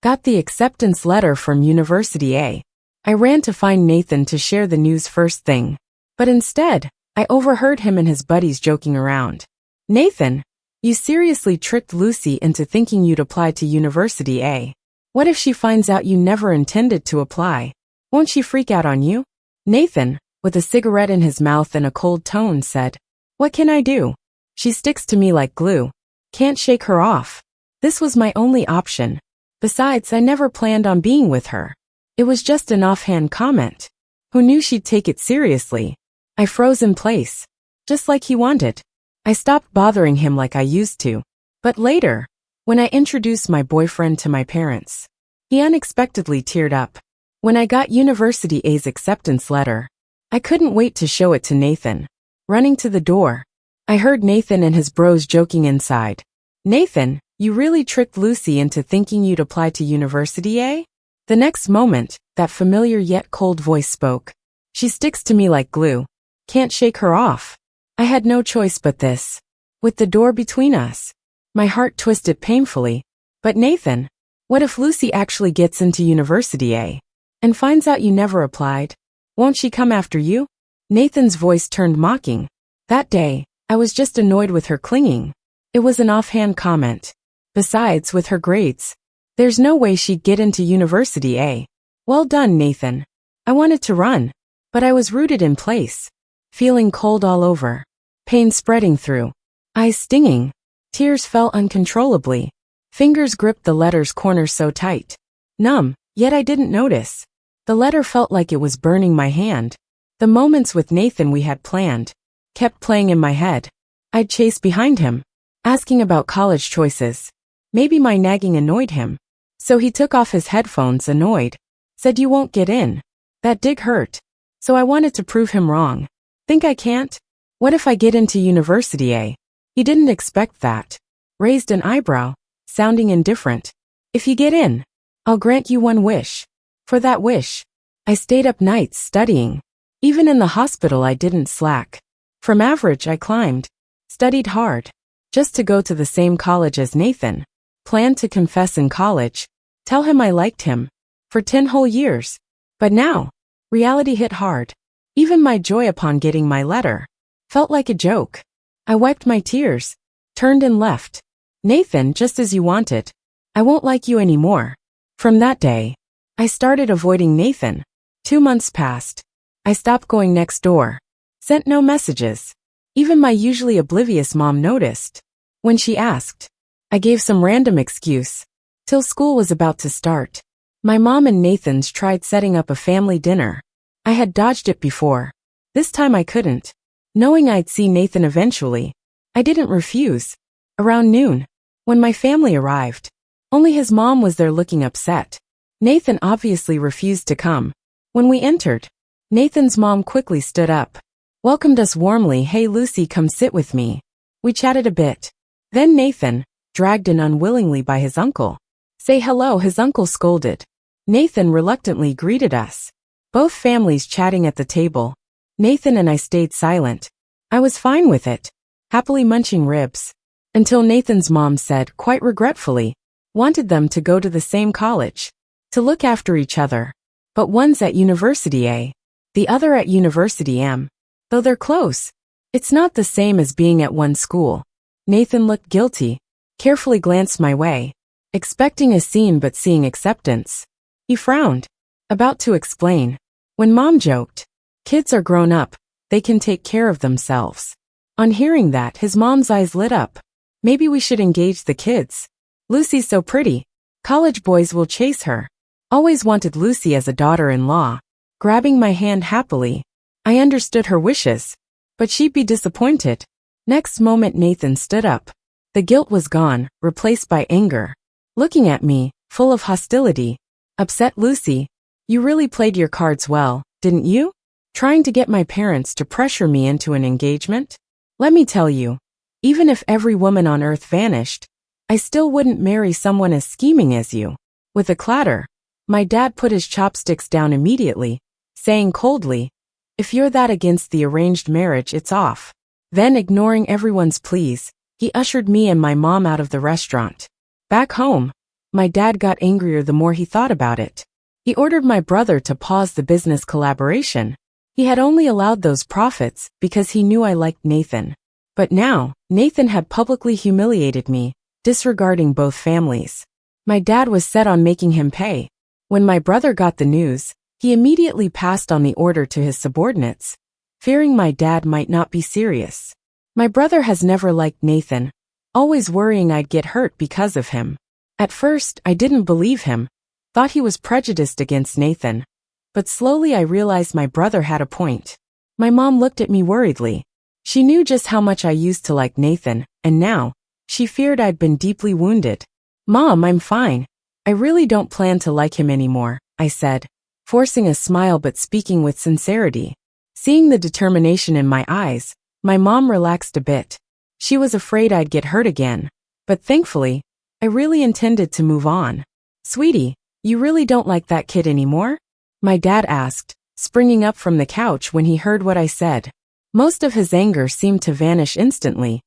Got the acceptance letter from University A. I ran to find Nathan to share the news first thing. But instead, I overheard him and his buddies joking around. Nathan, you seriously tricked Lucy into thinking you'd apply to University A. What if she finds out you never intended to apply? Won't she freak out on you? Nathan, with a cigarette in his mouth and a cold tone, said, What can I do? She sticks to me like glue. Can't shake her off. This was my only option. Besides, I never planned on being with her. It was just an offhand comment. Who knew she'd take it seriously? I froze in place. Just like he wanted. I stopped bothering him like I used to. But later, when I introduced my boyfriend to my parents, he unexpectedly teared up. When I got University A's acceptance letter, I couldn't wait to show it to Nathan. Running to the door, I heard Nathan and his bros joking inside. Nathan, you really tricked Lucy into thinking you'd apply to University A? The next moment, that familiar yet cold voice spoke. She sticks to me like glue. Can't shake her off. I had no choice but this. With the door between us, my heart twisted painfully. But Nathan, what if Lucy actually gets into University A and finds out you never applied? Won't she come after you? Nathan's voice turned mocking. That day, I was just annoyed with her clinging. It was an offhand comment. Besides, with her grades, there's no way she'd get into University A. Well done, Nathan. I wanted to run, but I was rooted in place. Feeling cold all over. Pain spreading through. Eyes stinging. Tears fell uncontrollably. Fingers gripped the letter's corners so tight. Numb, yet I didn't notice. The letter felt like it was burning my hand. The moments with Nathan we had planned kept playing in my head. I'd chase behind him, asking about college choices. Maybe my nagging annoyed him. So he took off his headphones annoyed. Said you won't get in. That did hurt. So I wanted to prove him wrong. Think I can't? What if I get into University A? He didn't expect that. Raised an eyebrow, sounding indifferent. If you get in, I'll grant you one wish. For that wish, I stayed up nights studying. Even in the hospital I didn't slack. From average I climbed. Studied hard. Just to go to the same college as Nathan. Planned to confess in college. Tell him I liked him. For 10 whole years. But now, reality hit hard. Even my joy upon getting my letter felt like a joke. I wiped my tears. Turned and left. Nathan, just as you wanted. I won't like you anymore. From that day, I started avoiding Nathan. 2 months passed. I stopped going next door. Sent no messages. Even my usually oblivious mom noticed. When she asked, I gave some random excuse. Till school was about to start. My mom and Nathan's tried setting up a family dinner. I had dodged it before. This time I couldn't. Knowing I'd see Nathan eventually, I didn't refuse. Around noon, when my family arrived, only his mom was there looking upset. Nathan obviously refused to come. When we entered, Nathan's mom quickly stood up. Welcomed us warmly. Hey Lucy, come sit with me. We chatted a bit. Then Nathan, dragged in unwillingly by his uncle. Say hello, his uncle scolded. Nathan reluctantly greeted us. Both families chatting at the table. Nathan and I stayed silent. I was fine with it. Happily munching ribs. Until Nathan's mom said, quite regretfully, wanted them to go to the same college. To look after each other. But one's at University A. The other at University M. Though they're close, it's not the same as being at one school. Nathan looked guilty. Carefully glanced my way. Expecting a scene but seeing acceptance. He frowned. About to explain. When mom joked, kids are grown up, they can take care of themselves. On hearing that, his mom's eyes lit up. Maybe we should engage the kids. Lucy's so pretty. College boys will chase her. Always wanted Lucy as a daughter-in-law. Grabbing my hand happily. I understood her wishes. But she'd be disappointed. Next moment Nathan stood up. The guilt was gone, replaced by anger. Looking at me, full of hostility. Upset Lucy. You really played your cards well, didn't you? Trying to get my parents to pressure me into an engagement? Let me tell you, even if every woman on earth vanished, I still wouldn't marry someone as scheming as you. With a clatter, my dad put his chopsticks down immediately, saying coldly, if you're that against the arranged marriage, it's off. Then, ignoring everyone's pleas, he ushered me and my mom out of the restaurant. Back home, My dad got angrier the more he thought about it. He ordered my brother to pause the business collaboration. He had only allowed those profits because he knew I liked Nathan. But now, Nathan had publicly humiliated me, disregarding both families. My dad was set on making him pay. When my brother got the news, he immediately passed on the order to his subordinates, fearing my dad might not be serious. My brother has never liked Nathan, always worrying I'd get hurt because of him. At first, I didn't believe him, thought he was prejudiced against Nathan. But slowly I realized my brother had a point. My mom looked at me worriedly. She knew just how much I used to like Nathan, and now, she feared I'd been deeply wounded. "Mom, I'm fine. I really don't plan to like him anymore," I said, forcing a smile but speaking with sincerity. Seeing the determination in my eyes, my mom relaxed a bit. She was afraid I'd get hurt again, but thankfully, I really intended to move on. "Sweetie, you really don't like that kid anymore?" my dad asked, springing up from the couch when he heard what I said. Most of his anger seemed to vanish instantly.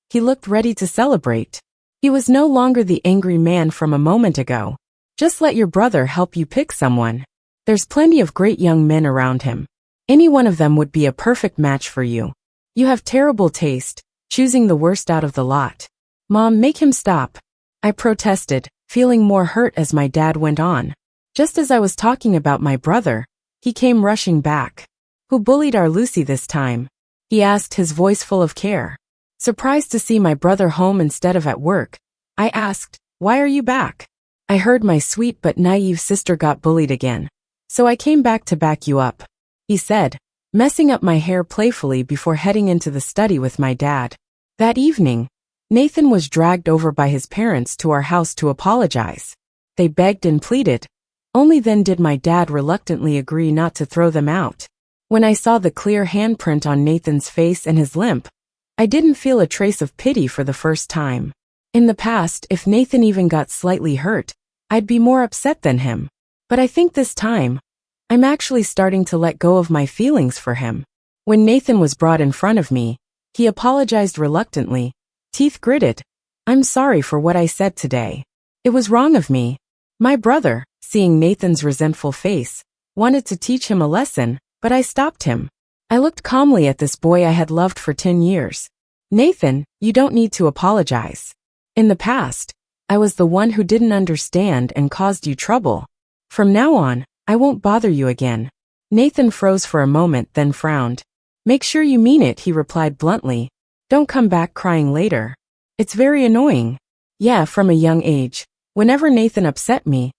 He looked ready to celebrate. He was no longer the angry man from a moment ago. "Just let your brother help you pick someone. There's plenty of great young men around him. Any one of them would be a perfect match for you. You have terrible taste, choosing the worst out of the lot." "Mom, make him stop," I protested, feeling more hurt as my dad went on. Just as I was talking about my brother, he came rushing back. "Who bullied our Lucy this time?" he asked, his voice full of care. Surprised to see my brother home instead of at work, I asked, "Why are you back?" "I heard my sweet but naive sister got bullied again, so I came back to back you up," he said, messing up my hair playfully before heading into the study with my dad. That evening, Nathan was dragged over by his parents to our house to apologize. They begged and pleaded. Only then did my dad reluctantly agree not to throw them out. When I saw the clear handprint on Nathan's face and his limp, I didn't feel a trace of pity for the first time. In the past, if Nathan even got slightly hurt, I'd be more upset than him. But I think this time, I'm actually starting to let go of my feelings for him. When Nathan was brought in front of me, he apologized reluctantly, teeth gritted. "I'm sorry for what I said today. It was wrong of me." My brother, seeing Nathan's resentful face, wanted to teach him a lesson, but I stopped him. I looked calmly at this boy I had loved for 10 years. "Nathan, you don't need to apologize. In the past, I was the one who didn't understand and caused you trouble. From now on, I won't bother you again." Nathan froze for a moment, then frowned. "Make sure you mean it," he replied bluntly. "Don't come back crying later. It's very annoying." Yeah, from a young age, whenever Nathan upset me,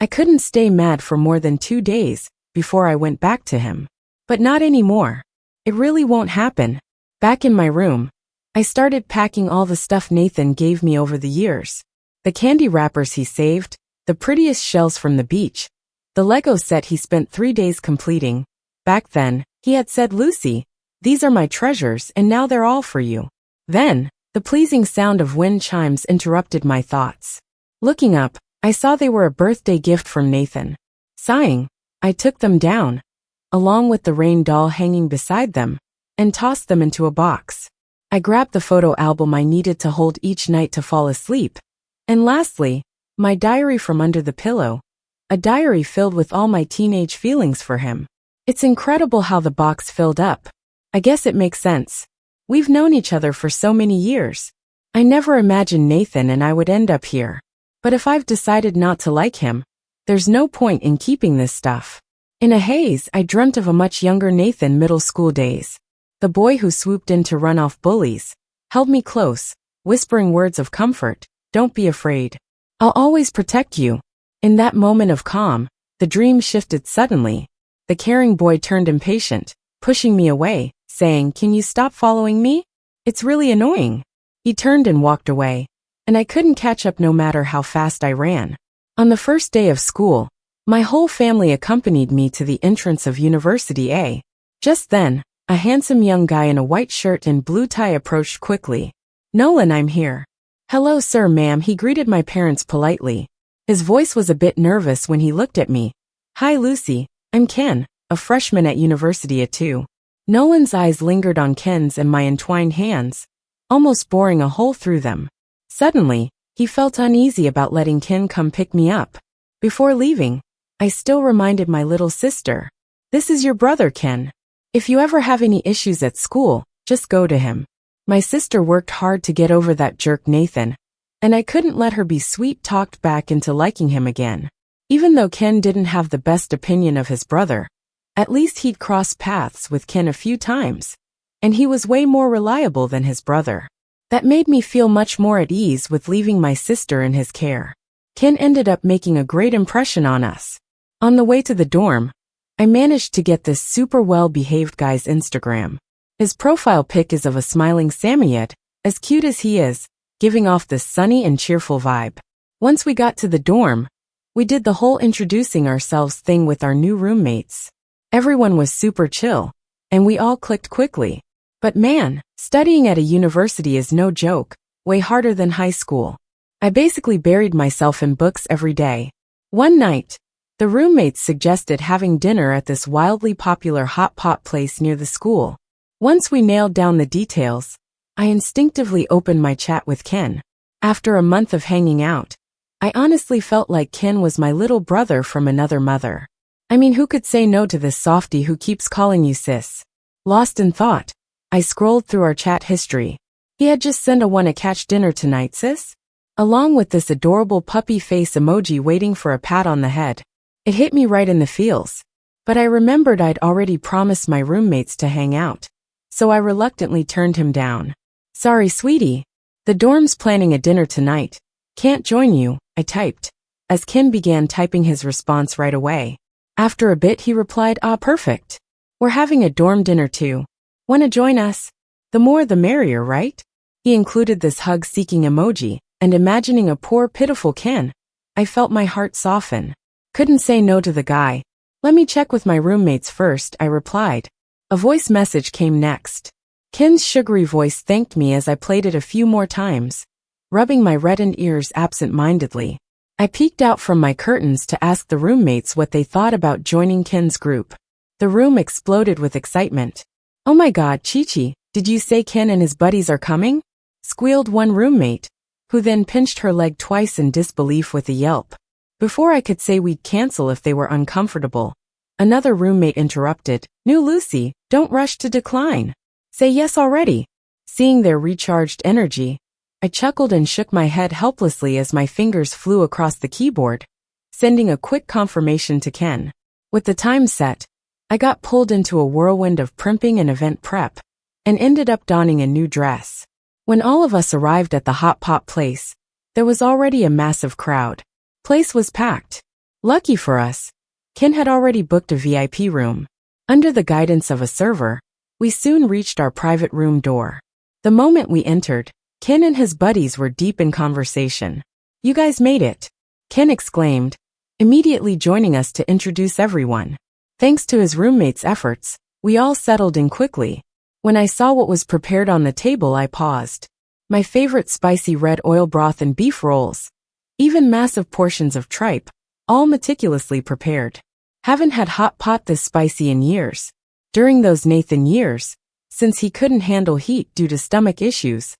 I couldn't stay mad for more than 2 days before I went back to him. But not anymore. It really won't happen. Back in my room, I started packing all the stuff Nathan gave me over the years. The candy wrappers he saved, the prettiest shells from the beach, the Lego set he spent 3 days completing. Back then, he had said, "Lucy, these are my treasures and now they're all for you." Then, the pleasing sound of wind chimes interrupted my thoughts. Looking up, I saw they were a birthday gift from Nathan. Sighing, I took them down, along with the rain doll hanging beside them, and tossed them into a box. I grabbed the photo album I needed to hold each night to fall asleep. And lastly, my diary from under the pillow, a diary filled with all my teenage feelings for him. It's incredible how the box filled up. I guess it makes sense. We've known each other for so many years. I never imagined Nathan and I would end up here. But if I've decided not to like him, there's no point in keeping this stuff. In a haze, I dreamt of a much younger Nathan middle school days. The boy who swooped in to run off bullies, held me close, whispering words of comfort, "Don't be afraid. I'll always protect you." In that moment of calm, the dream shifted suddenly. The caring boy turned impatient, pushing me away, saying, "Can you stop following me? It's really annoying." He turned and walked away, and I couldn't catch up no matter how fast I ran. On the first day of school, my whole family accompanied me to the entrance of University A. Just then, a handsome young guy in a white shirt and blue tie approached quickly. "Nolan, I'm here." "Hello, sir, ma'am," he greeted my parents politely. His voice was a bit nervous when he looked at me. "Hi, Lucy, I'm Ken, a freshman at University A too." Nolan's eyes lingered on Ken's and my entwined hands, almost boring a hole through them. Suddenly, He felt uneasy about letting Ken come pick me up. Before leaving, I still reminded my little sister, "This is your brother, Ken. If you ever have any issues at school, just go to him." My sister worked hard to get over that jerk Nathan, and I couldn't let her be sweet-talked back into liking him again. Even though Ken didn't have the best opinion of his brother, at least he'd crossed paths with Ken a few times, and he was way more reliable than his brother. That made me feel much more at ease with leaving my sister in his care. Ken ended up making a great impression on us. On the way to the dorm, I managed to get this super well-behaved guy's Instagram. His profile pic is of a smiling Samoyed, as cute as he is, giving off this sunny and cheerful vibe. Once we got to the dorm, we did the whole introducing ourselves thing with our new roommates. Everyone was super chill, and we all clicked quickly. But man, studying at a university is no joke, way harder than high school. I basically buried myself in books every day. One night, the roommates suggested having dinner at this wildly popular hot pot place near the school. Once we nailed down the details, I instinctively opened my chat with Ken. After a month of hanging out, I honestly felt like Ken was my little brother from another mother. I mean, who could say no to this softie who keeps calling you sis? Lost in thought, I scrolled through our chat history. He had just sent a "wanna catch dinner tonight, sis?" along with this adorable puppy face emoji waiting for a pat on the head. It hit me right in the feels. But I remembered I'd already promised my roommates to hang out, so I reluctantly turned him down. "Sorry, sweetie. The dorm's planning a dinner tonight. Can't join you," I typed, as Ken began typing his response right away. After a bit he replied, "Ah, perfect. We're having a dorm dinner too. Wanna join us? The more the merrier, right?" He included this hug-seeking emoji, and imagining a poor pitiful Ken, I felt my heart soften. Couldn't say no to the guy. "Let me check with my roommates first," I replied. A voice message came next. Ken's sugary voice thanked me as I played it a few more times, rubbing my reddened ears absent-mindedly. I peeked out from my curtains to ask the roommates what they thought about joining Ken's group. The room exploded with excitement. "Oh my god, Chi-Chi, did you say Ken and his buddies are coming?" squealed one roommate, who then pinched her leg twice in disbelief with a yelp. Before I could say we'd cancel if they were uncomfortable, another roommate interrupted, "New Lucy, don't rush to decline. Say yes already." Seeing their recharged energy, I chuckled and shook my head helplessly as my fingers flew across the keyboard, sending a quick confirmation to Ken. With the time set, I got pulled into a whirlwind of primping and event prep, and ended up donning a new dress. When all of us arrived at the hot pot place, there was already a massive crowd. Place was packed. Lucky for us, Ken had already booked a VIP room. Under the guidance of a server, we soon reached our private room door. The moment we entered, Ken and his buddies were deep in conversation. "You guys made it," Ken exclaimed, immediately joining us to introduce everyone. Thanks to his roommates' efforts, we all settled in quickly. When I saw what was prepared on the table, I paused. My favorite spicy red oil broth and beef rolls. Even massive portions of tripe, all meticulously prepared. Haven't had hot pot this spicy in years. During those Nathan years, since he couldn't handle heat due to stomach issues,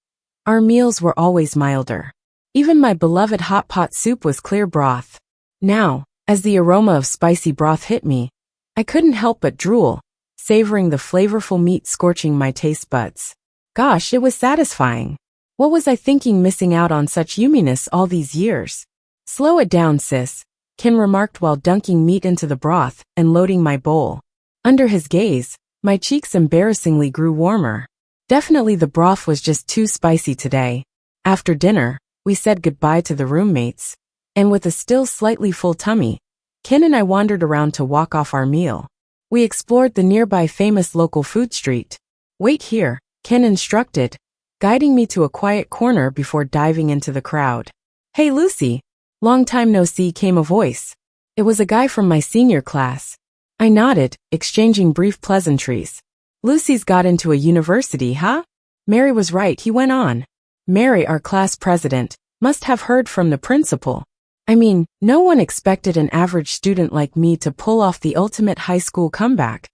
our meals were always milder. Even my beloved hot pot soup was clear broth. Now, as the aroma of spicy broth hit me, I couldn't help but drool, savoring the flavorful meat scorching my taste buds. Gosh, it was satisfying. What was I thinking missing out on such yumminess all these years? "Slow it down, sis," Ken remarked while dunking meat into the broth and loading my bowl. Under his gaze, my cheeks embarrassingly grew warmer. Definitely the broth was just too spicy today. After dinner, we said goodbye to the roommates, and with a still slightly full tummy, Ken and I wandered around to walk off our meal. We explored the nearby famous local food street. "Wait here," Ken instructed, guiding me to a quiet corner before diving into the crowd. "Hey Lucy, long time no see," came a voice. It was a guy from my senior class. I nodded, exchanging brief pleasantries. "Lucy's got into a university, huh?" Mary was right, he went on. Mary, our class president, must have heard from the principal. I mean, no one expected an average student like me to pull off the ultimate high school comeback,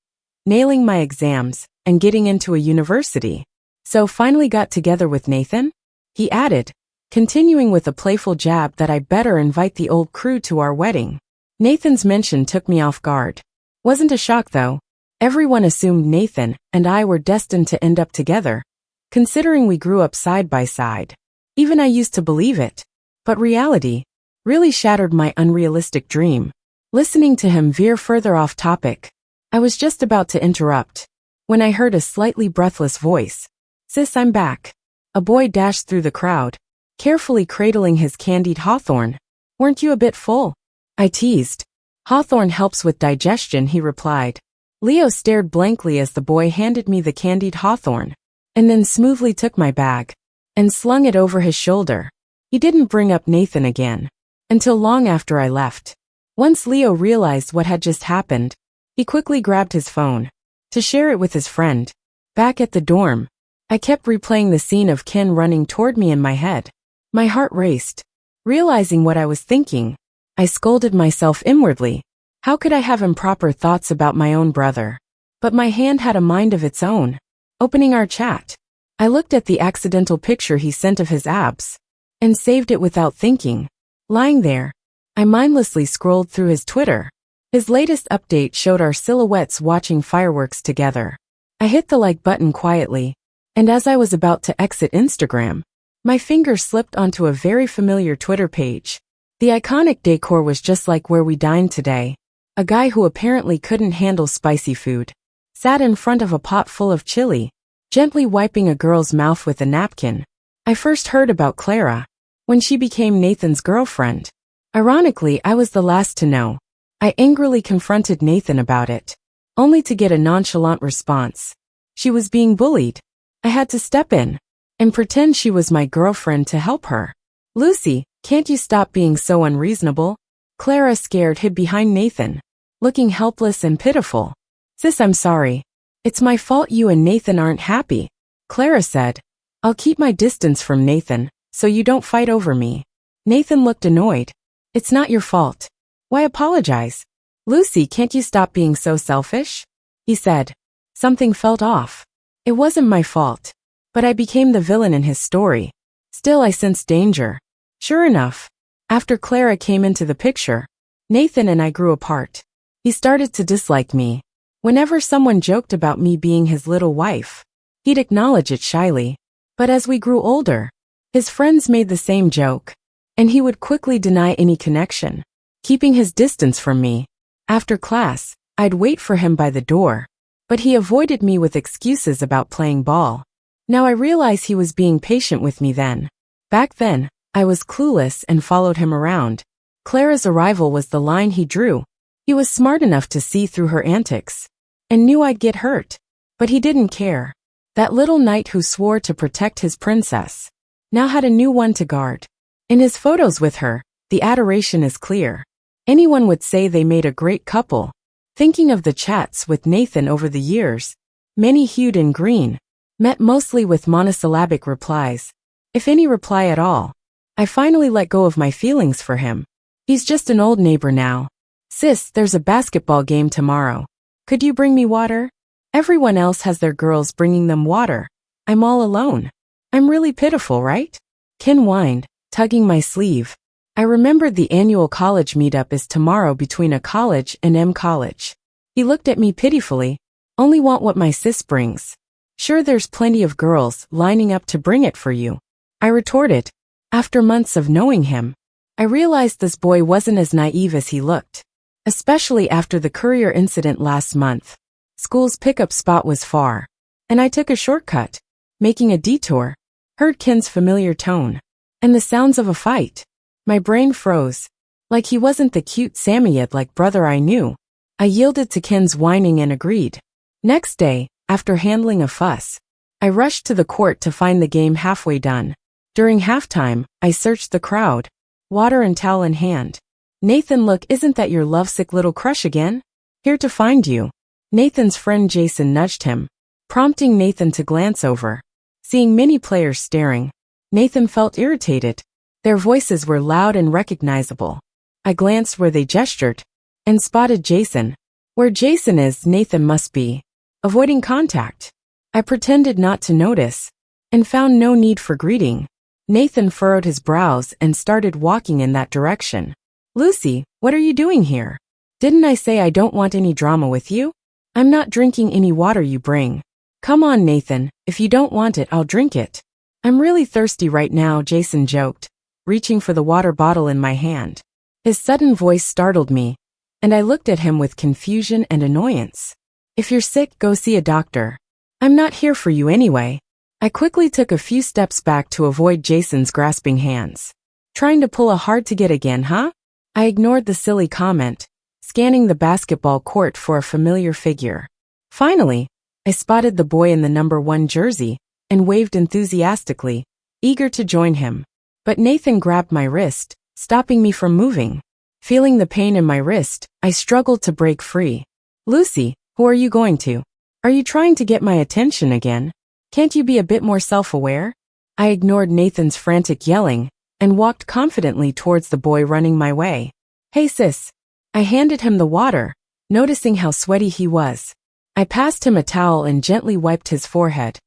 nailing my exams and getting into a university. "So finally got together with Nathan?" he added, continuing with a playful jab that I better invite the old crew to our wedding. Nathan's mention took me off guard. Wasn't a shock though. Everyone assumed Nathan and I were destined to end up together, considering we grew up side by side. Even I used to believe it. But reality really shattered my unrealistic dream. Listening to him veer further off topic, I was just about to interrupt when I heard a slightly breathless voice. "Sis, I'm back." A boy dashed through the crowd, carefully cradling his candied hawthorn. "Weren't you a bit full?" I teased. "Hawthorn helps with digestion," he replied. Leo stared blankly as the boy handed me the candied hawthorn, and then smoothly took my bag and slung it over his shoulder. He didn't bring up Nathan again until long after I left. Once Leo realized what had just happened, he quickly grabbed his phone to share it with his friend. Back at the dorm, I kept replaying the scene of Ken running toward me in my head. My heart raced. Realizing what I was thinking, I scolded myself inwardly. How could I have improper thoughts about my own brother? But my hand had a mind of its own. Opening our chat, I looked at the accidental picture he sent of his abs and saved it without thinking. Lying there, I mindlessly scrolled through his Twitter. His latest update showed our silhouettes watching fireworks together. I hit the like button quietly, and as I was about to exit Instagram, my finger slipped onto a very familiar Twitter page. The iconic decor was just like where we dined today. A guy who apparently couldn't handle spicy food sat in front of a pot full of chili, gently wiping a girl's mouth with a napkin. I first heard about Clara when she became Nathan's girlfriend. Ironically, I was the last to know. I angrily confronted Nathan about it, only to get a nonchalant response. She was being bullied. I had to step in and pretend she was my girlfriend to help her. "Lucy, can't you stop being so unreasonable?" Clara, scared, hid behind Nathan, looking helpless and pitiful. "Sis, I'm sorry. It's my fault you and Nathan aren't happy," Clara said. "I'll keep my distance from Nathan, so you don't fight over me." Nathan looked annoyed. "It's not your fault. Why apologize?" "Lucy, can't you stop being so selfish?" he said. Something felt off. It wasn't my fault, but I became the villain in his story. Still, I sensed danger. Sure enough, after Clara came into the picture, Nathan and I grew apart. He started to dislike me. Whenever someone joked about me being his little wife, he'd acknowledge it shyly. But as we grew older, his friends made the same joke, and he would quickly deny any connection, keeping his distance from me. After class, I'd wait for him by the door, but he avoided me with excuses about playing ball. Now I realize he was being patient with me then. Back then, I was clueless and followed him around. Clara's arrival was the line he drew. He was smart enough to see through her antics and knew I'd get hurt, but he didn't care. That little knight who swore to protect his princess now had a new one to guard. In his photos with her, the adoration is clear. Anyone would say they made a great couple. Thinking of the chats with Nathan over the years, many hued in green, met mostly with monosyllabic replies, if any reply at all. I finally let go of my feelings for him. He's just an old neighbor now. "Sis, there's a basketball game tomorrow. Could you bring me water?" Everyone else has their girls bringing them water. I'm all alone. I'm really pitiful, right? Ken whined, tugging my sleeve. I remembered the annual college meetup is tomorrow between a college and M college. He looked at me pitifully. "Only want what my sis brings. Sure, there's plenty of girls lining up to bring it for you," I retorted. After months of knowing him, I realized this boy wasn't as naive as he looked, especially after the courier incident last month. School's pickup spot was far, and I took a shortcut, making a detour. Heard Ken's familiar tone and the sounds of a fight. My brain froze, like he wasn't the cute Samoyed-like brother I knew. I yielded to Ken's whining and agreed. Next day, after handling a fuss, I rushed to the court to find the game halfway done. During halftime, I searched the crowd, water and towel in hand. "Nathan, look, isn't that your lovesick little crush again? Here to find you." Nathan's friend Jason nudged him, prompting Nathan to glance over. Seeing many players staring, Nathan felt irritated. Their voices were loud and recognizable. I glanced where they gestured and spotted Jason. Where Jason is, Nathan must be. Avoiding contact, I pretended not to notice and found no need for greeting. Nathan furrowed his brows and started walking in that direction. Lucy, what are you doing here? Didn't I say I don't want any drama with you? I'm not drinking any water you bring. Come on, Nathan, if you don't want it, I'll drink it. I'm really thirsty right now, Jason joked, reaching for the water bottle in my hand. His sudden voice startled me, and I looked at him with confusion and annoyance. If you're sick, go see a doctor. I'm not here for you anyway. I quickly took a few steps back to avoid Jason's grasping hands. Trying to pull a hard to get again, huh? I ignored the silly comment, scanning the basketball court for a familiar figure. Finally, I spotted the boy in the number 1 jersey and waved enthusiastically, eager to join him. But Nathan grabbed my wrist, stopping me from moving. Feeling the pain in my wrist, I struggled to break free. Lucy, who are you going to? Are you trying to get my attention again? Can't you be a bit more self-aware? I ignored Nathan's frantic yelling and walked confidently towards the boy running my way. Hey sis. I handed him the water, noticing how sweaty he was. I passed him a towel and gently wiped his forehead,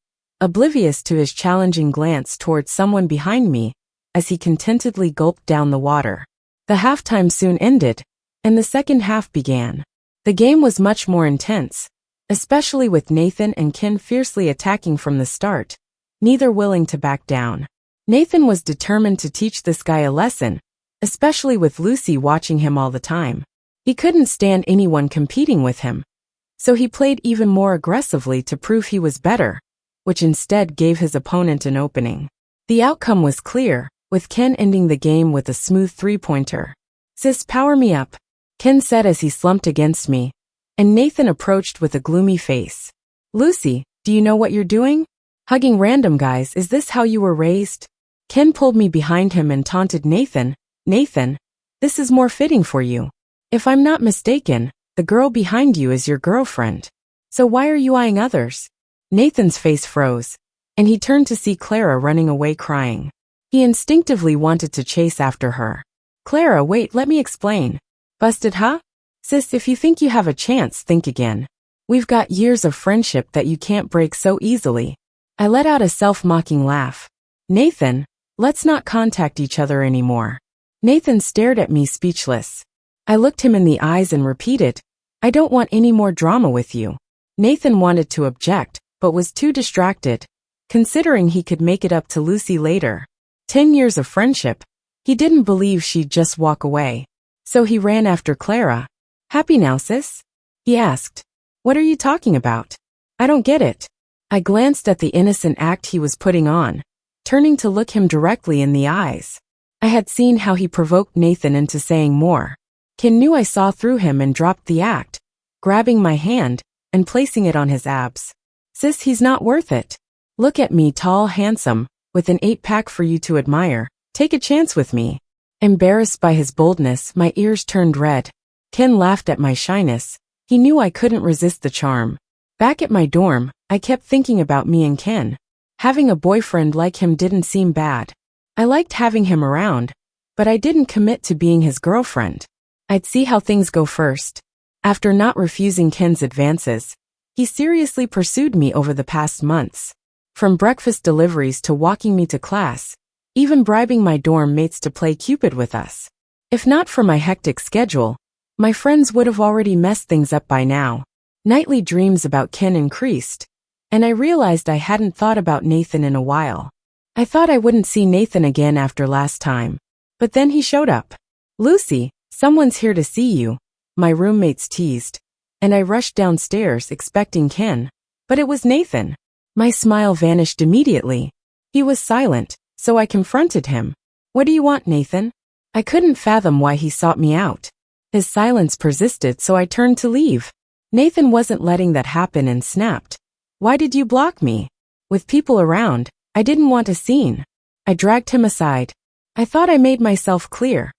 oblivious to his challenging glance towards someone behind me as he contentedly gulped down the water. The halftime soon ended, and the second half began. The game was much more intense, especially with Nathan and Ken fiercely attacking from the start, neither willing to back down. Nathan was determined to teach this guy a lesson, especially with Lucy watching him all the time. He couldn't stand anyone competing with him, so he played even more aggressively to prove he was better, which instead gave his opponent an opening. The outcome was clear, with Ken ending the game with a smooth three-pointer. Sis, power me up, Ken said as he slumped against me, and Nathan approached with a gloomy face. Lucy, do you know what you're doing? Hugging random guys, is this how you were raised? Ken pulled me behind him and taunted Nathan. Nathan, this is more fitting for you. If I'm not mistaken, the girl behind you is your girlfriend. So why are you eyeing others? Nathan's face froze, and he turned to see Clara running away crying. He instinctively wanted to chase after her. Clara, wait, let me explain. Busted, huh? Sis, if you think you have a chance, think again. We've got years of friendship that you can't break so easily. I let out a self-mocking laugh. Nathan, let's not contact each other anymore. Nathan stared at me speechless. I looked him in the eyes and repeated, I don't want any more drama with you. Nathan wanted to object, but was too distracted, considering he could make it up to Lucy later. 10 years of friendship. He didn't believe she'd just walk away. So he ran after Clara. Happy now, sis? He asked. What are you talking about? I don't get it. I glanced at the innocent act he was putting on, turning to look him directly in the eyes. I had seen how he provoked Nathan into saying more. Ken knew I saw through him and dropped the act, grabbing my hand and placing it on his abs. Sis, he's not worth it. Look at me, tall, handsome, with an 8-pack for you to admire. Take a chance with me. Embarrassed by his boldness, my ears turned red. Ken laughed at my shyness. He knew I couldn't resist the charm. Back at my dorm, I kept thinking about me and Ken. Having a boyfriend like him didn't seem bad. I liked having him around, but I didn't commit to being his girlfriend. I'd see how things go first. After not refusing Ken's advances, he seriously pursued me over the past months. From breakfast deliveries to walking me to class, even bribing my dorm mates to play Cupid with us. If not for my hectic schedule, my friends would have already messed things up by now. Nightly dreams about Ken increased, and I realized I hadn't thought about Nathan in a while. I thought I wouldn't see Nathan again after last time, but then he showed up. Lucy, someone's here to see you, my roommates teased, and I rushed downstairs expecting Ken, but it was Nathan. My smile vanished immediately. He was silent, so I confronted him. What do you want, Nathan? I couldn't fathom why he sought me out. His silence persisted, so I turned to leave. Nathan wasn't letting that happen and snapped. Why did you block me? With people around, I didn't want a scene. I dragged him aside. I thought I made myself clear.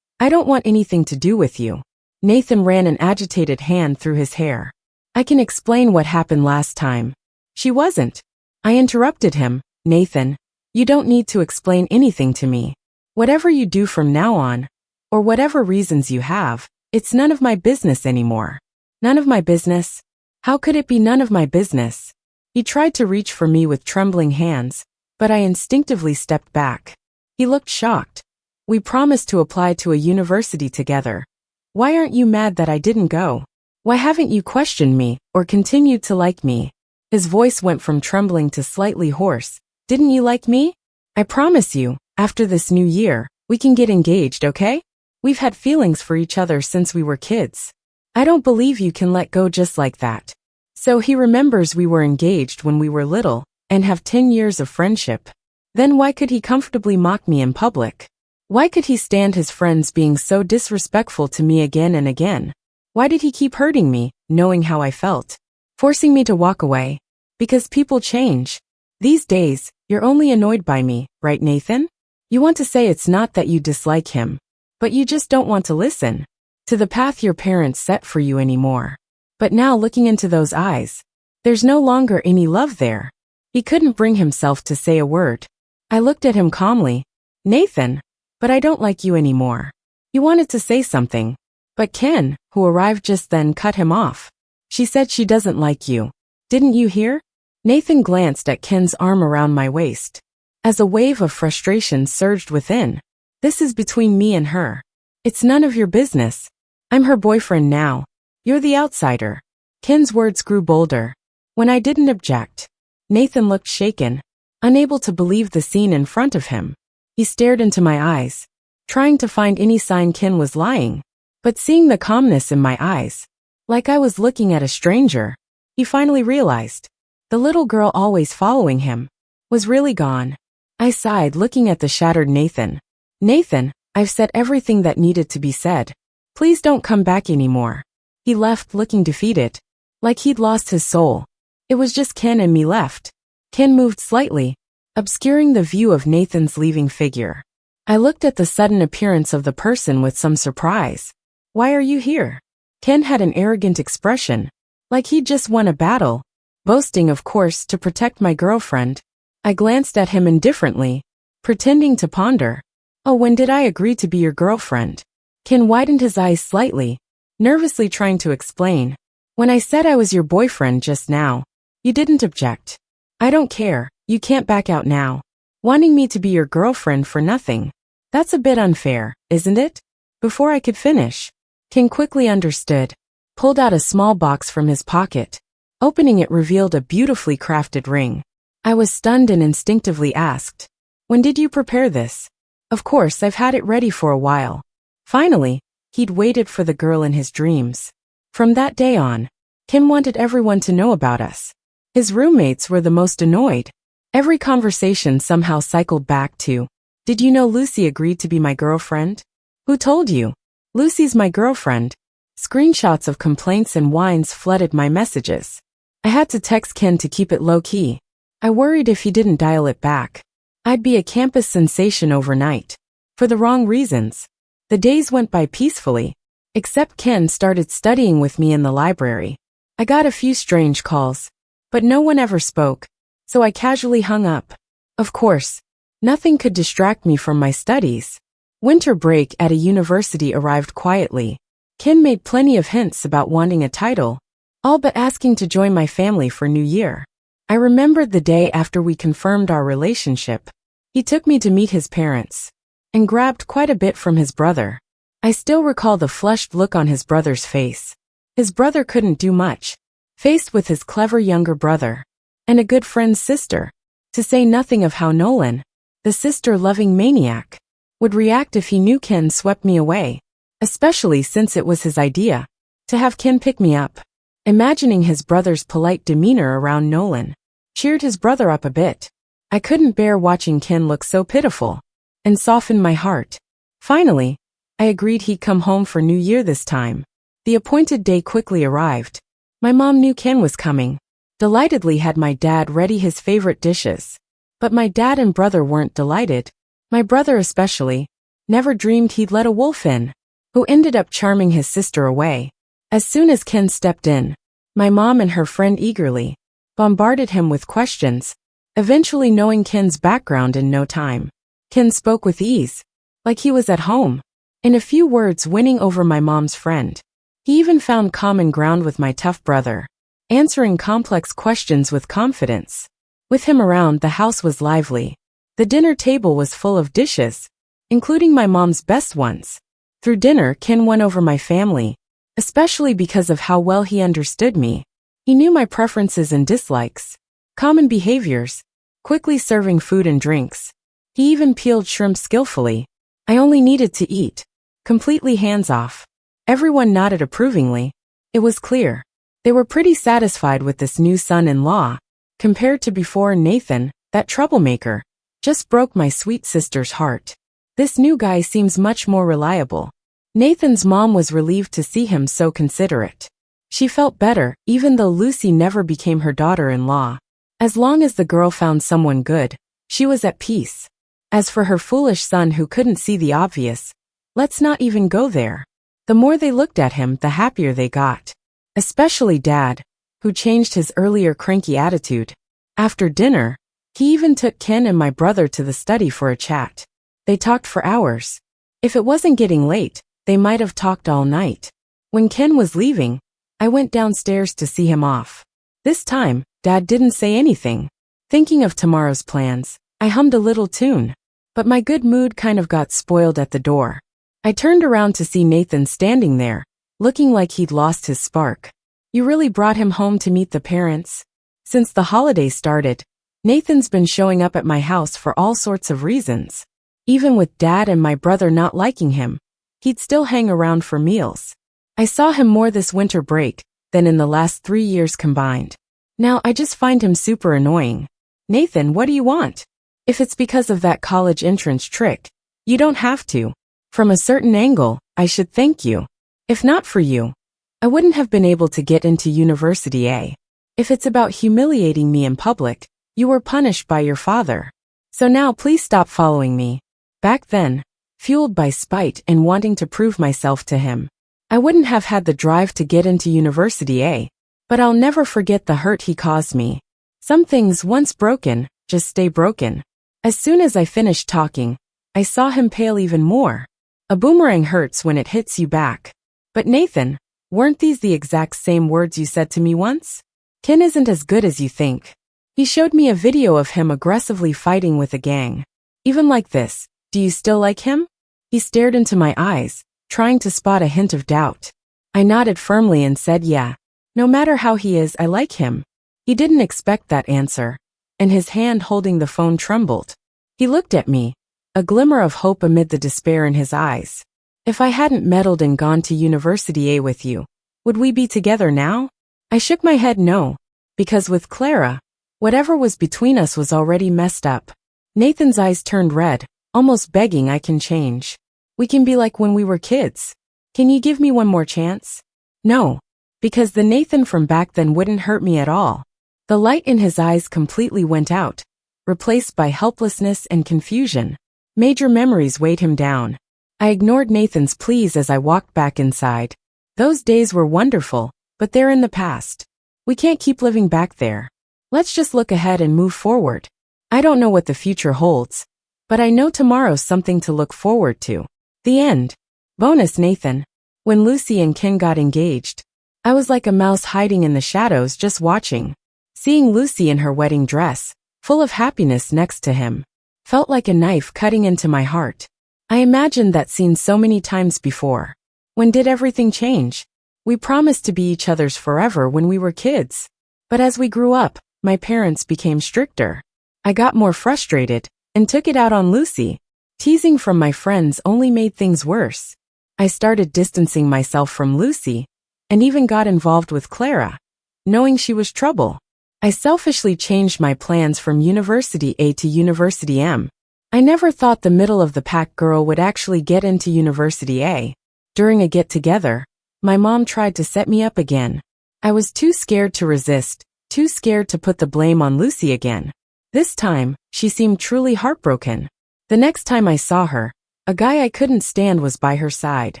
I don't want anything to do with you. Nathan ran an agitated hand through his hair. I can explain what happened last time. She wasn't. I interrupted him. Nathan, you don't need to explain anything to me. Whatever you do from now on, or whatever reasons you have, it's none of my business anymore. None of my business? How could it be none of my business? He tried to reach for me with trembling hands, but I instinctively stepped back. He looked shocked. We promised to apply to a university together. Why aren't you mad that I didn't go? Why haven't you questioned me or continued to like me? His voice went from trembling to slightly hoarse. Didn't you like me? I promise you, after this new year, we can get engaged, okay? We've had feelings for each other since we were kids. I don't believe you can let go just like that. So he remembers we were engaged when we were little and have 10 years of friendship. Then why could he comfortably mock me in public? Why could he stand his friends being so disrespectful to me again and again? Why did he keep hurting me, knowing how I felt? Forcing me to walk away? Because people change. These days, you're only annoyed by me, right, Nathan? You want to say it's not that you dislike him, but you just don't want to listen to the path your parents set for you anymore. But now looking into those eyes, there's no longer any love there. He couldn't bring himself to say a word. I looked at him calmly. Nathan, but I don't like you anymore. He wanted to say something, but Ken, who arrived just then, cut him off. She said she doesn't like you. Didn't you hear? Nathan glanced at Ken's arm around my waist. As a wave of frustration surged within. This is between me and her. It's none of your business. I'm her boyfriend now. You're the outsider. Ken's words grew bolder. When I didn't object, Nathan looked shaken, unable to believe the scene in front of him. He stared into my eyes, trying to find any sign Ken was lying. But seeing the calmness in my eyes, like I was looking at a stranger, he finally realized the little girl always following him was really gone. I sighed, looking at the shattered Nathan. Nathan, I've said everything that needed to be said. Please don't come back anymore. He left looking defeated, like he'd lost his soul. It was just Ken and me left. Ken moved slightly, obscuring the view of Nathan's leaving figure. I looked at the sudden appearance of the person with some surprise. Why are you here? Ken had an arrogant expression, like he'd just won a battle, boasting, of course, to protect my girlfriend. I glanced at him indifferently, pretending to ponder. Oh, when did I agree to be your girlfriend? Ken widened his eyes slightly, nervously trying to explain. When I said I was your boyfriend just now, you didn't object. I don't care, you can't back out now. Wanting me to be your girlfriend for nothing. That's a bit unfair, isn't it? Before I could finish, Ken quickly understood, pulled out a small box from his pocket. Opening it revealed a beautifully crafted ring. I was stunned and instinctively asked, when did you prepare this? Of course, I've had it ready for a while. Finally, he'd waited for the girl in his dreams. From that day on, Ken wanted everyone to know about us. His roommates were the most annoyed. Every conversation somehow cycled back to, did you know Lucy agreed to be my girlfriend? Who told you? Lucy's my girlfriend. Screenshots of complaints and whines flooded my messages. I had to text Ken to keep it low-key. I worried if he didn't dial it back, I'd be a campus sensation overnight. For the wrong reasons. The days went by peacefully, except Ken started studying with me in the library. I got a few strange calls, but no one ever spoke, so I casually hung up. Of course, nothing could distract me from my studies. Winter break at a university arrived quietly. Ken made plenty of hints about wanting a title, all but asking to join my family for New Year. I remembered the day after we confirmed our relationship. He took me to meet his parents and grabbed quite a bit from his brother. I still recall the flushed look on his brother's face. His brother couldn't do much, faced with his clever younger brother and a good friend's sister, to say nothing of how Nolan, the sister-loving maniac, would react if he knew Ken swept me away, especially since it was his idea to have Ken pick me up. Imagining his brother's polite demeanor around Nolan cheered his brother up a bit. I couldn't bear watching Ken look so pitiful, and softened my heart. Finally, I agreed he'd come home for New Year this time. The appointed day quickly arrived. My mom knew Ken was coming, delightedly had my dad ready his favorite dishes. But my dad and brother weren't delighted. My brother especially, never dreamed he'd let a wolf in, who ended up charming his sister away. As soon as Ken stepped in, my mom and her friend eagerly bombarded him with questions, eventually knowing Ken's background in no time. Ken spoke with ease, like he was at home, in a few words winning over my mom's friend. He even found common ground with my tough brother, answering complex questions with confidence. With him around, the house was lively. The dinner table was full of dishes, including my mom's best ones. Through dinner, Ken won over my family, especially because of how well he understood me. He knew my preferences and dislikes, common behaviors, quickly serving food and drinks. He even peeled shrimp skillfully. I only needed to eat, completely hands-off. Everyone nodded approvingly. It was clear. They were pretty satisfied with this new son-in-law. Compared to before, Nathan, that troublemaker, just broke my sweet sister's heart. This new guy seems much more reliable. Nathan's mom was relieved to see him so considerate. She felt better, even though Lucy never became her daughter-in-law. As long as the girl found someone good, she was at peace. As for her foolish son who couldn't see the obvious, let's not even go there. The more they looked at him, the happier they got. Especially Dad, who changed his earlier cranky attitude. After dinner, he even took Ken and my brother to the study for a chat. They talked for hours. If it wasn't getting late, they might have talked all night. When Ken was leaving, I went downstairs to see him off. This time, Dad didn't say anything. Thinking of tomorrow's plans, I hummed a little tune. But my good mood kind of got spoiled at the door. I turned around to see Nathan standing there, looking like he'd lost his spark. You really brought him home to meet the parents? Since the holidays started, Nathan's been showing up at my house for all sorts of reasons. Even with Dad and my brother not liking him, he'd still hang around for meals. I saw him more this winter break than in the last 3 years combined. Now I just find him super annoying. Nathan, what do you want? If it's because of that college entrance trick, you don't have to. From a certain angle, I should thank you. If not for you, I wouldn't have been able to get into University A. If it's about humiliating me in public, you were punished by your father. So now please stop following me. Back then, fueled by spite and wanting to prove myself to him, I wouldn't have had the drive to get into University A. But I'll never forget the hurt he caused me. Some things once broken, just stay broken. As soon as I finished talking, I saw him pale even more. A boomerang hurts when it hits you back. But Nathan, weren't these the exact same words you said to me once? Ken isn't as good as you think. He showed me a video of him aggressively fighting with a gang. Even like this, do you still like him? He stared into my eyes, trying to spot a hint of doubt. I nodded firmly and said yeah. No matter how he is, I like him. He didn't expect that answer, and his hand holding the phone trembled. He looked at me, a glimmer of hope amid the despair in his eyes. If I hadn't meddled and gone to University A with you, would we be together now? I shook my head no, because with Clara, whatever was between us was already messed up. Nathan's eyes turned red, almost begging I can change. We can be like when we were kids. Can you give me one more chance? No, because the Nathan from back then wouldn't hurt me at all. The light in his eyes completely went out, replaced by helplessness and confusion. Major memories weighed him down. I ignored Nathan's pleas as I walked back inside. Those days were wonderful, but they're in the past. We can't keep living back there. Let's just look ahead and move forward. I don't know what the future holds, but I know tomorrow's something to look forward to. The end. Bonus Nathan. When Lucy and Ken got engaged, I was like a mouse hiding in the shadows just watching. Seeing Lucy in her wedding dress, full of happiness next to him, felt like a knife cutting into my heart. I imagined that scene so many times before. When did everything change? We promised to be each other's forever when we were kids. But as we grew up, my parents became stricter. I got more frustrated and took it out on Lucy. Teasing from my friends only made things worse. I started distancing myself from Lucy and even got involved with Clara, knowing she was trouble. I selfishly changed my plans from University A to University M. I never thought the middle-of-the-pack girl would actually get into University A. During a get-together, my mom tried to set me up again. I was too scared to resist, too scared to put the blame on Lucy again. This time, she seemed truly heartbroken. The next time I saw her, a guy I couldn't stand was by her side.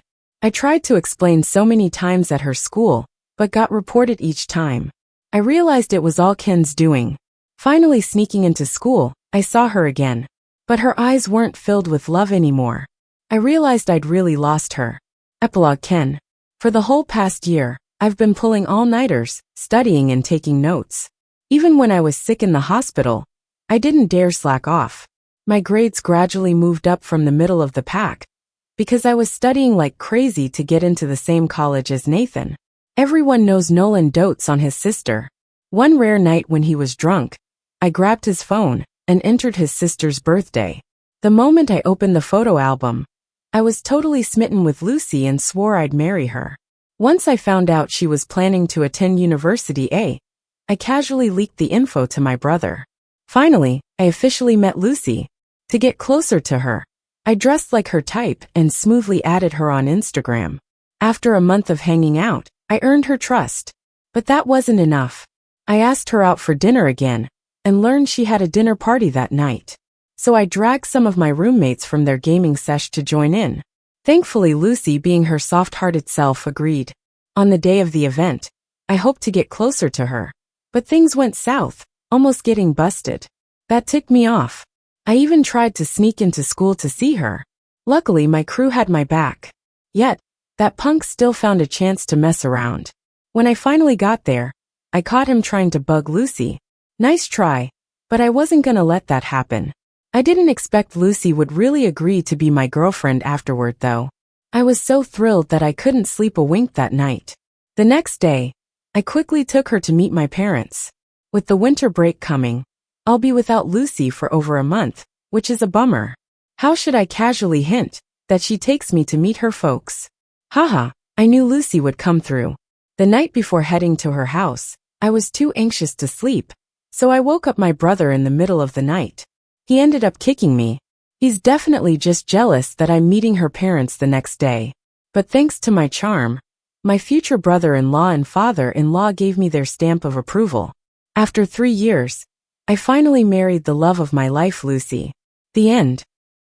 I tried to explain so many times at her school, but got reported each time. I realized it was all Ken's doing. Finally sneaking into school, I saw her again. But her eyes weren't filled with love anymore. I realized I'd really lost her. Epilogue Ken. For the whole past year, I've been pulling all-nighters, studying and taking notes. Even when I was sick in the hospital, I didn't dare slack off. My grades gradually moved up from the middle of the pack, because I was studying like crazy to get into the same college as Nathan. Everyone knows Nolan dotes on his sister. One rare night when he was drunk, I grabbed his phone and entered his sister's birthday. The moment I opened the photo album, I was totally smitten with Lucy and swore I'd marry her. Once I found out she was planning to attend University A, I casually leaked the info to my brother. Finally, I officially met Lucy. To get closer to her, I dressed like her type and smoothly added her on Instagram. After a month of hanging out, I earned her trust. But that wasn't enough. I asked her out for dinner again, and learned she had a dinner party that night. So I dragged some of my roommates from their gaming sesh to join in. Thankfully, Lucy, being her soft-hearted self, agreed. On the day of the event, I hoped to get closer to her. But things went south, almost getting busted. That ticked me off. I even tried to sneak into school to see her. Luckily, my crew had my back. Yet, that punk still found a chance to mess around. When I finally got there, I caught him trying to bug Lucy. Nice try, but I wasn't gonna let that happen. I didn't expect Lucy would really agree to be my girlfriend afterward, though. I was so thrilled that I couldn't sleep a wink that night. The next day, I quickly took her to meet my parents. With the winter break coming, I'll be without Lucy for over a month, which is a bummer. How should I casually hint that she takes me to meet her folks? Haha, I knew Lucy would come through. The night before heading to her house, I was too anxious to sleep, so I woke up my brother in the middle of the night. He ended up kicking me. He's definitely just jealous that I'm meeting her parents the next day. But thanks to my charm, my future brother-in-law and father-in-law gave me their stamp of approval. After 3 years, I finally married the love of my life, Lucy. The end.